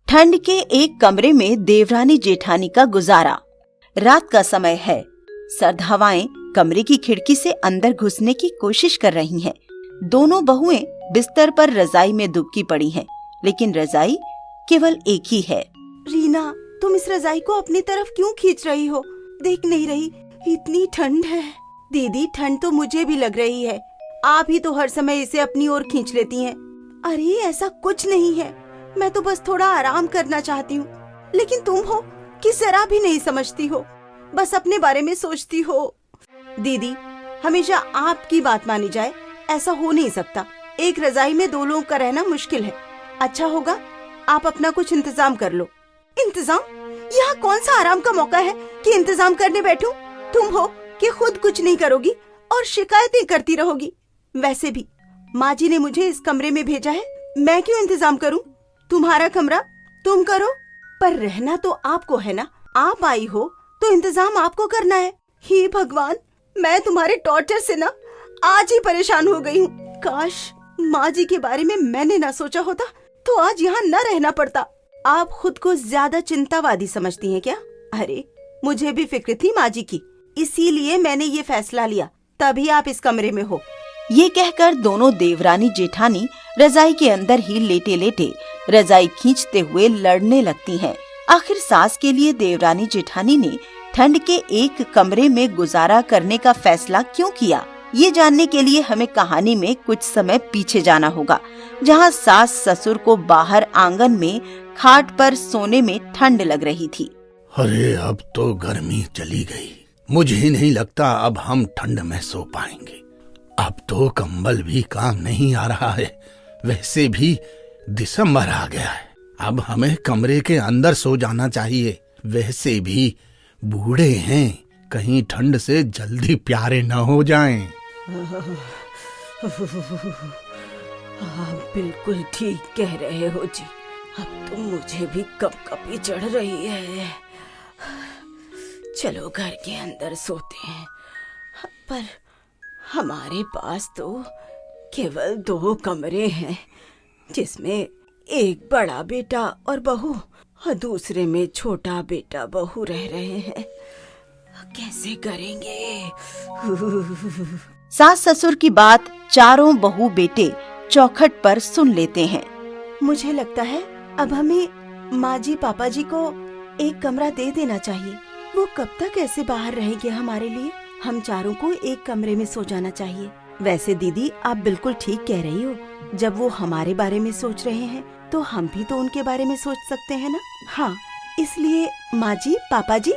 ठंड के एक कमरे में देवरानी जेठानी का गुजारा। रात का समय है। सर्द हवाएं कमरे की खिड़की से अंदर घुसने की कोशिश कर रही हैं। दोनों बहुएं बिस्तर पर रजाई में दुबकी पड़ी हैं, लेकिन रजाई केवल एक ही है। रीना, तुम इस रजाई को अपनी तरफ क्यों खींच रही हो? देख नहीं रही इतनी ठंड है। दीदी, ठंड तो मुझे भी लग रही है। आप ही तो हर समय इसे अपनी ओर खींच लेती हैं। अरे ऐसा कुछ नहीं है, मैं तो बस थोड़ा आराम करना चाहती हूँ। लेकिन तुम हो कि जरा भी नहीं समझती हो, बस अपने बारे में सोचती हो। दीदी, हमेशा आपकी बात मानी जाए ऐसा हो नहीं सकता। एक रजाई में दो लोगों का रहना मुश्किल है। अच्छा होगा आप अपना कुछ इंतजाम कर लो। इंतजाम? यहाँ कौन सा आराम का मौका है कि इंतजाम करने बैठूं? तुम हो कि खुद कुछ नहीं करोगी और शिकायतें करती रहोगी। वैसे भी माँ जी ने मुझे इस कमरे में भेजा है, मैं क्यों इंतजाम करूं? तुम्हारा कमरा तुम करो, पर रहना तो आपको है ना। आप आई हो तो इंतजाम आपको करना है। हे भगवान, मैं तुम्हारे टॉर्चर से ना आज ही परेशान हो गई हूँ। काश माँ जी के बारे में मैंने ना सोचा होता तो आज यहाँ न रहना पड़ता। आप खुद को ज्यादा चिंतावादी समझती हैं क्या? अरे मुझे भी फिक्र थी माँ जी की, इसीलिए मैंने ये फैसला लिया, तभी आप इस कमरे में हो। ये कहकर दोनों देवरानी जेठानी रजाई के अंदर ही लेटे लेटे रजाई खींचते हुए लड़ने लगती हैं। आखिर सास के लिए देवरानी जेठानी ने ठंड के एक कमरे में गुजारा करने का फैसला क्यों किया, ये जानने के लिए हमें कहानी में कुछ समय पीछे जाना होगा, जहाँ सास ससुर को बाहर आंगन में खाट पर सोने में ठंड लग रही थी। अरे अब तो गर्मी चली गई, मुझे नहीं लगता अब हम ठंड में सो पाएंगे। अब तो कंबल भी काम नहीं आ रहा है। वैसे भी दिसंबर आ गया है, अब हमें कमरे के अंदर सो जाना चाहिए। वैसे भी बूढ़े हैं, कहीं ठंड से जल्दी प्यारे न हो जाएं। आप बिल्कुल ठीक कह रहे हो जी। अब तो मुझे भी कपकपी चढ़ रही है। चलो घर के अंदर सोते हैं, पर हमारे पास तो केवल 2 कमरे हैं, जिसमें एक बड़ा बेटा और बहू और दूसरे में छोटा बेटा बहू रह रहे हैं। कैसे करेंगे? सास ससुर की बात चारों बहू बेटे चौखट पर सुन लेते हैं। मुझे लगता है अब हमें माँ जी पापा जी को एक कमरा दे देना चाहिए। वो कब तक ऐसे बाहर रहेंगे हमारे लिए? हम चारों को एक कमरे में सो जाना चाहिए। वैसे दीदी, आप बिल्कुल ठीक कह रही हो। जब वो हमारे बारे में सोच रहे हैं तो हम भी तो उनके बारे में सोच सकते हैं ना। हाँ, इसलिए माँ जी पापा जी,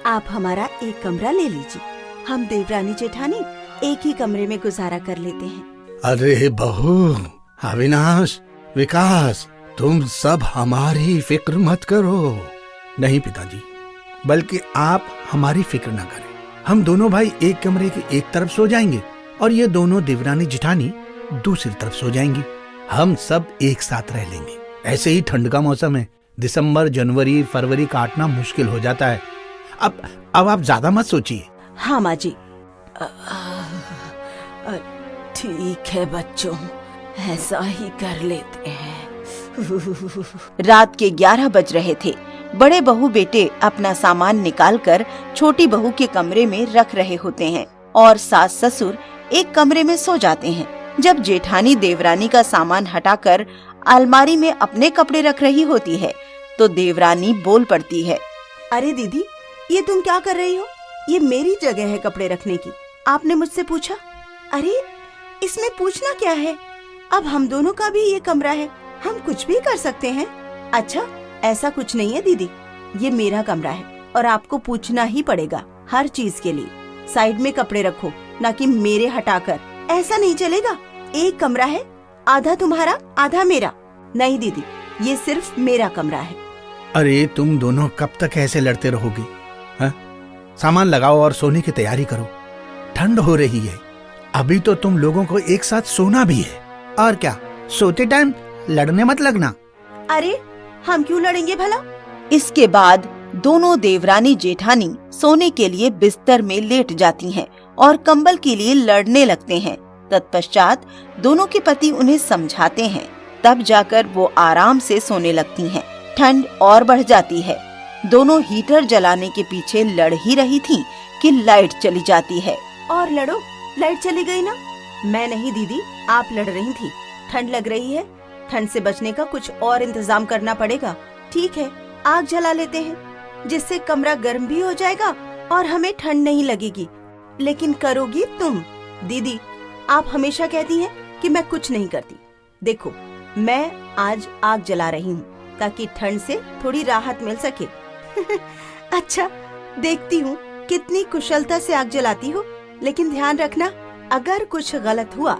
आप हमारा एक कमरा ले लीजिए। हम देवरानी जेठानी एक ही कमरे में गुजारा कर लेते हैं। अरे बहू, अविनाश, विकास, तुम सब हमारी फिक्र मत करो। नहीं पिताजी, बल्कि आप हमारी फिक्र न करें। हम दोनों भाई एक कमरे के एक तरफ सो जाएंगे और ये दोनों देवरानी जेठानी दूसरी तरफ सो जाएंगी। हम सब एक साथ रह लेंगे। ऐसे ही ठंड का मौसम है, दिसंबर जनवरी फरवरी काटना मुश्किल हो जाता है। अब आप ज्यादा मत सोचिए। हाँ माँ जी, ठीक है बच्चों, ऐसा ही कर लेते हैं। रात के 11 बज रहे थे। बड़े बहू बेटे अपना सामान निकालकर छोटी बहू के कमरे में रख रहे होते हैं और सास ससुर एक कमरे में सो जाते हैं। जब जेठानी देवरानी का सामान हटाकर अलमारी में अपने कपड़े रख रही होती है तो देवरानी बोल पड़ती है। अरे दीदी, ये तुम क्या कर रही हो? ये मेरी जगह है कपड़े रखने की, आपने मुझसे पूछा। अरे इसमें पूछना क्या है? अब हम दोनों का भी ये कमरा है, हम कुछ भी कर सकते हैं। अच्छा, ऐसा कुछ नहीं है दीदी, ये मेरा कमरा है और आपको पूछना ही पड़ेगा हर चीज के लिए। साइड में कपड़े रखो, ना कि मेरे हटाकर। ऐसा नहीं चलेगा। एक कमरा है, आधा तुम्हारा आधा मेरा। नहीं दीदी, ये सिर्फ मेरा कमरा है। अरे तुम दोनों कब तक ऐसे लड़ते रहोगे? सामान लगाओ और सोने की तैयारी करो। ठंड हो रही है, अभी तो तुम लोगों को एक साथ सोना भी है। और क्या, सोते टाइम लड़ने मत लगना। अरे हम क्यों लड़ेंगे भला? इसके बाद दोनों देवरानी जेठानी सोने के लिए बिस्तर में लेट जाती हैं और कंबल के लिए लड़ने लगते हैं। तत्पश्चात दोनों के पति उन्हें समझाते हैं, तब जाकर वो आराम से सोने लगती हैं। ठंड और बढ़ जाती है। दोनों हीटर जलाने के पीछे लड़ ही रही थीं कि लाइट चली जाती है। और लड़ो, लाइट चली गई ना। मैं नहीं दीदी, आप लड़ रही थी। ठंड लग रही है, ठंड से बचने का कुछ और इंतजाम करना पड़ेगा। ठीक है, आग जला लेते हैं, जिससे कमरा गर्म भी हो जाएगा और हमें ठंड नहीं लगेगी। लेकिन करोगी तुम? दीदी, आप हमेशा कहती हैं कि मैं कुछ नहीं करती। देखो, मैं आज आग जला रही हूँ ताकि ठंड से थोड़ी राहत मिल सके। अच्छा, देखती हूँ कितनी कुशलता से आग जलाती हो। लेकिन ध्यान रखना, अगर कुछ गलत हुआ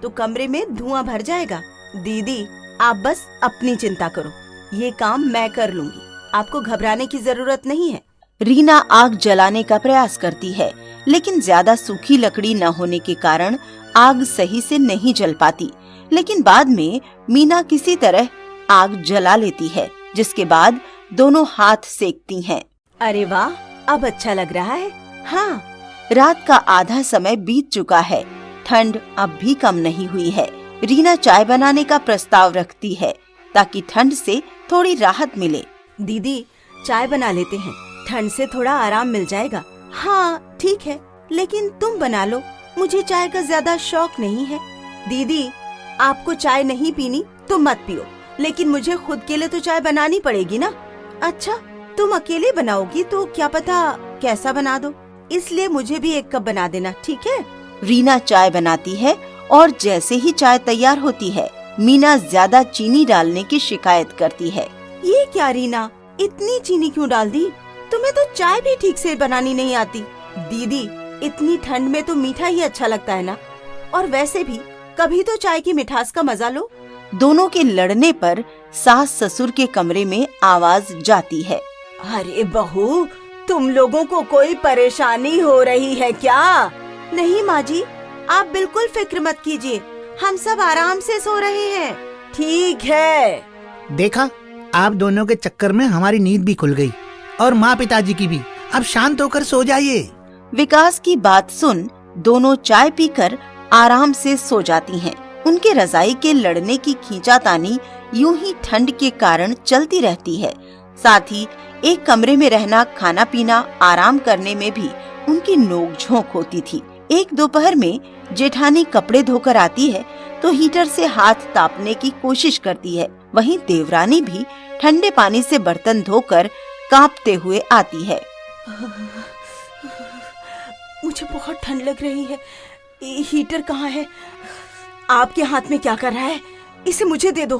तो कमरे में धुआं भर जाएगा। दीदी, आप बस अपनी चिंता करो, ये काम मैं कर लूंगी। आपको घबराने की जरूरत नहीं है। रीना आग जलाने का प्रयास करती है, लेकिन ज्यादा सूखी लकड़ी न होने के कारण आग सही से नहीं जल पाती। लेकिन बाद में मीना किसी तरह आग जला लेती है, जिसके बाद दोनों हाथ सेकती हैं। अरे वाह, अब अच्छा लग रहा है। हाँ, रात का आधा समय बीत चुका है। ठंड अब भी कम नहीं हुई है। रीना चाय बनाने का प्रस्ताव रखती है ताकि ठंड से थोड़ी राहत मिले। दीदी, चाय बना लेते हैं, ठंड से थोड़ा आराम मिल जाएगा। हाँ ठीक है, लेकिन तुम बना लो, मुझे चाय का ज्यादा शौक नहीं है। दीदी, आपको चाय नहीं पीनी तो मत पियो, लेकिन मुझे खुद के लिए तो चाय बनानी पड़ेगी ना। अच्छा, तुम अकेले बनाओगी तो क्या पता कैसा बना दो, इसलिए मुझे भी एक कप बना देना, ठीक है? रीना चाय बनाती है और जैसे ही चाय तैयार होती है, मीना ज्यादा चीनी डालने की शिकायत करती है। ये क्या रीना, इतनी चीनी क्यों डाल दी? तुम्हें तो चाय भी ठीक से बनानी नहीं आती। दीदी, इतनी ठंड में तो मीठा ही अच्छा लगता है ना, और वैसे भी कभी तो चाय की मिठास का मजा लो। दोनों के लड़ने पर सास ससुर के कमरे में आवाज जाती है। अरे बहू, तुम लोगों को कोई परेशानी हो रही है क्या? नहीं माँ जी, आप बिल्कुल फिक्र मत कीजिए, हम सब आराम से सो रहे हैं। ठीक है। देखा, आप दोनों के चक्कर में हमारी नींद भी खुल गई और माँ पिताजी की भी। अब शांत होकर सो जाइए। विकास की बात सुन दोनों चाय पीकर आराम से सो जाती हैं। उनके रजाई के लड़ने की खींचातानी यूं ही ठंड के कारण चलती रहती है। साथ ही एक कमरे में रहना, खाना पीना, आराम करने में भी उनकी नोक-झोंक होती थी। एक दोपहर में जेठानी कपड़े धोकर आती है तो हीटर से हाथ तापने की कोशिश करती है। वहीं देवरानी भी ठंडे पानी से बर्तन धोकर कांपते हुए आती है। मुझे बहुत ठंड लग रही है। हीटर कहाँ है? आपके हाथ में क्या कर रहा है? इसे मुझे दे दो।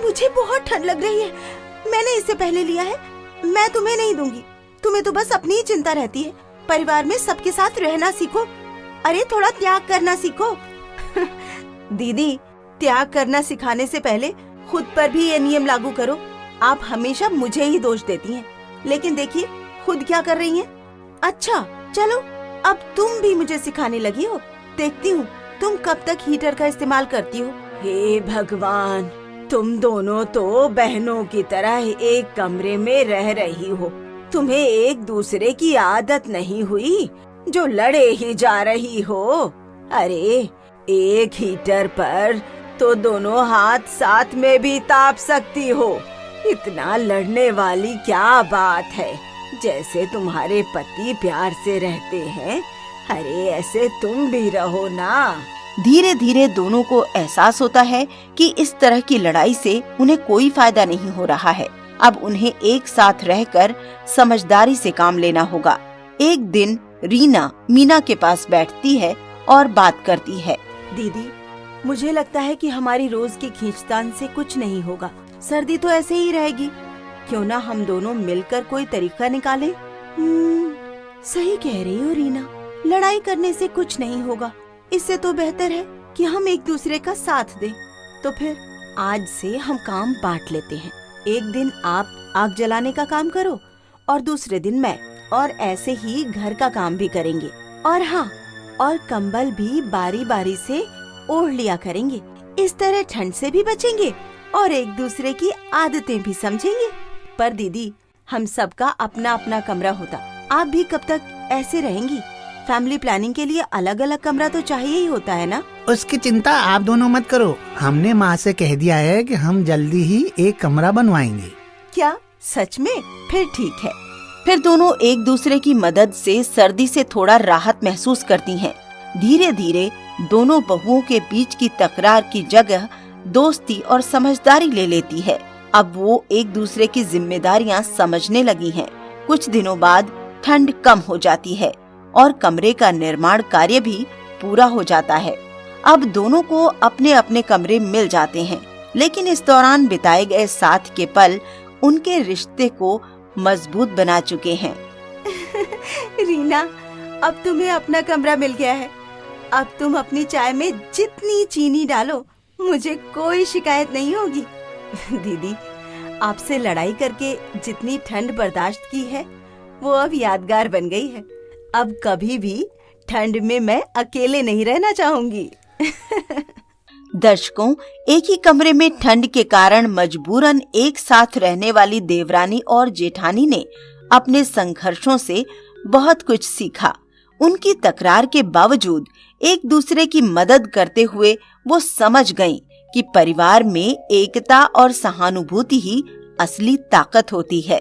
मुझे बहुत ठंड लग रही है, मैंने इसे पहले लिया है। मैं तुम्हें नहीं दूंगी, तुम्हें तो बस अपनी ही चिंता रहती है। परिवार में सबके साथ रहना सीखो। अरे थोड़ा त्याग करना सीखो। दीदी, त्याग करना सिखाने से पहले खुद पर भी ये नियम लागू करो। आप हमेशा मुझे ही दोष देती हैं, लेकिन देखिए खुद क्या कर रही हैं। अच्छा चलो, अब तुम भी मुझे सिखाने लगी हो। देखती हूँ तुम कब तक हीटर का इस्तेमाल करती हो। हे भगवान, तुम दोनों तो बहनों की तरह एक कमरे में रह रही हो। तुम्हें एक दूसरे की आदत नहीं हुई जो लड़े ही जा रही हो। अरे एक हीटर पर तो दोनों हाथ साथ में भी ताप सकती हो। इतना लड़ने वाली क्या बात है? जैसे तुम्हारे पति प्यार से रहते हैं, अरे ऐसे तुम भी रहो ना। धीरे धीरे दोनों को एहसास होता है कि इस तरह की लड़ाई से उन्हें कोई फायदा नहीं हो रहा है। अब उन्हें एक साथ रहकर समझदारी से काम लेना होगा। एक दिन रीना मीना के पास बैठती है और बात करती है। दीदी, मुझे लगता है कि हमारी रोज की खींचतान से कुछ नहीं होगा। सर्दी तो ऐसे ही रहेगी। क्यों ना हम दोनों मिलकर कोई तरीका निकालें? सही कह रही हो रीना, लड़ाई करने से कुछ नहीं होगा। इससे तो बेहतर है कि हम एक दूसरे का साथ दें। तो फिर आज से हम काम बांट लेते हैं। एक दिन आप आग जलाने का काम करो और दूसरे दिन मैं, और ऐसे ही घर का काम भी करेंगे। और हाँ, और कंबल भी बारी बारी से ओढ़ लिया करेंगे। इस तरह ठंड से भी बचेंगे और एक दूसरे की आदतें भी समझेंगे। पर दीदी, हम सबका अपना अपना कमरा होता, आप भी कब तक ऐसे रहेंगी? फैमिली प्लानिंग के लिए अलग अलग कमरा तो चाहिए ही होता है ना। उसकी चिंता आप दोनों मत करो। हमने माँ से कह दिया है कि हम जल्दी ही एक कमरा बनवाएंगे। क्या सच में? फिर ठीक है। फिर दोनों एक दूसरे की मदद से सर्दी से थोड़ा राहत महसूस करती हैं। धीरे धीरे दोनों बहुओं के बीच की तकरार की जगह दोस्ती और समझदारी ले लेती है। अब वो एक दूसरे की जिम्मेदारियां समझने लगी हैं। कुछ दिनों बाद ठंड कम हो जाती है और कमरे का निर्माण कार्य भी पूरा हो जाता है। अब दोनों को अपने अपने कमरे मिल जाते हैं, लेकिन इस दौरान बिताए गए साथ के पल उनके रिश्ते को मजबूत बना चुके हैं। रीना, अब तुम्हें अपना कमरा मिल गया है। अब तुम अपनी चाय में जितनी चीनी डालो, मुझे कोई शिकायत नहीं होगी। दीदी, आपसे लड़ाई करके जितनी ठंड बर्दाश्त की है, वो अब यादगार बन गई है। अब कभी भी ठंड में मैं अकेले नहीं रहना चाहूंगी। दर्शकों, एक ही कमरे में ठंड के कारण मजबूरन एक साथ रहने वाली देवरानी और जेठानी ने अपने संघर्षों से बहुत कुछ सीखा। उनकी तकरार के बावजूद एक दूसरे की मदद करते हुए वो समझ गईं कि परिवार में एकता और सहानुभूति ही असली ताकत होती है।